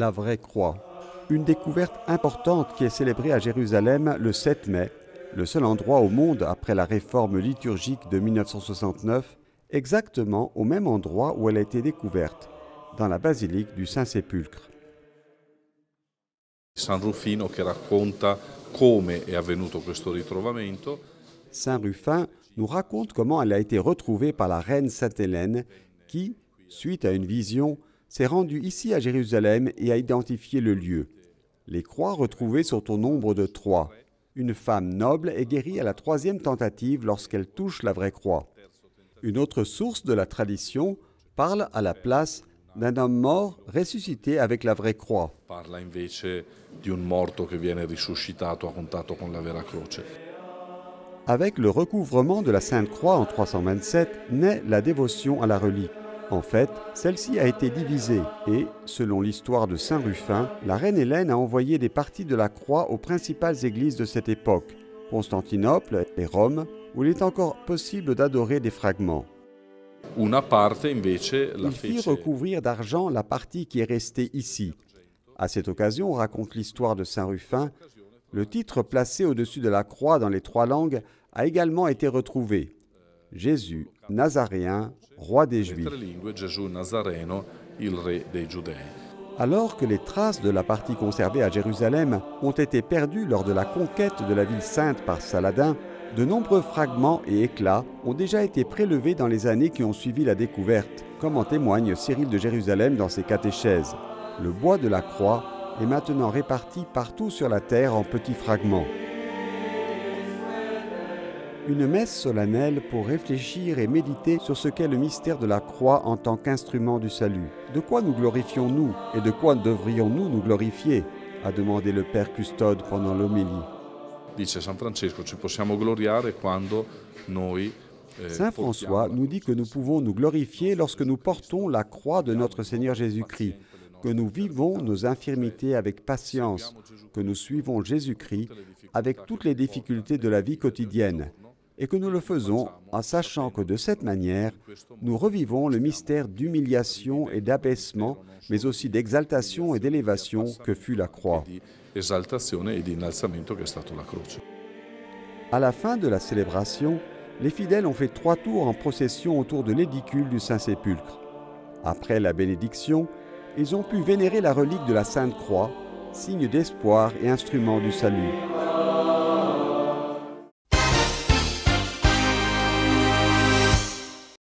la vraie croix. Une découverte importante qui est célébrée à Jérusalem le 7 mai, le seul endroit au monde après la réforme liturgique de 1969, exactement au même endroit où elle a été découverte, dans la basilique du Saint-Sépulcre. San Rufino che racconta come è avvenuto questo ritrovamento. Saint Rufin nous raconte comment elle a été retrouvée par la reine Sainte-Hélène qui, suite à une vision, s'est rendue ici à Jérusalem et a identifié le lieu. Les croix retrouvées sont au nombre de 3. Une femme noble est guérie à la 3e tentative lorsqu'elle touche la vraie croix. Une autre source de la tradition parle à la place d'un homme mort ressuscité avec la vraie croix. Parla invece di un morto che viene risuscitato a contatto con la vera croce. Avec le recouvrement de la Sainte Croix en 327 naît la dévotion à la relique. En fait, celle-ci a été divisée et, selon l'histoire de Saint Rufin, la reine Hélène a envoyé des parties de la croix aux principales églises de cette époque, Constantinople et Rome, où il est encore possible d'adorer des fragments. Una parte invece la Il fit fece recouvrir d'argent la partie qui est restée ici. À cette occasion, on raconte l'histoire de Saint Rufin. Le titre placé au-dessus de la croix dans les 3 langues a également été retrouvé. Jésus, Nazaréen, roi des Juifs. tre lingue, Gesù Nazareno, il re dei Giudei. Alors que les traces de la partie conservée à Jérusalem ont été perdues lors de la conquête de la ville sainte par Saladin, de nombreux fragments et éclats ont déjà été prélevés dans les années qui ont suivi la découverte, comme en témoigne Cyril de Jérusalem dans ses catéchèses. Le bois de la croix est maintenant réparti partout sur la terre en petits fragments. Une messe solennelle pour réfléchir et méditer sur ce qu'est le mystère de la croix en tant qu'instrument du salut. De quoi nous glorifions-nous et de quoi devrions-nous nous glorifier? A demandé le Père Custode pendant l'homélie. Dice San Francesco, ci possiamo gloriare quando noi Saint François nous dit que nous pouvons nous glorifier lorsque nous portons la croix de notre Seigneur Jésus-Christ, que nous vivons nos infirmités avec patience, que nous suivons Jésus-Christ avec toutes les difficultés de la vie quotidienne, et que nous le faisons en sachant que de cette manière, nous revivons le mystère d'humiliation et d'abaissement, mais aussi d'exaltation et d'élévation que fut la croix. di esaltazione e di innalzamento che è stato la croce. À la fin de la célébration, les fidèles ont fait 3 tours en procession autour de l'édicule du Saint-Sépulcre. Après la bénédiction, ils ont pu vénérer la relique de la Sainte Croix, signe d'espoir et instrument du salut.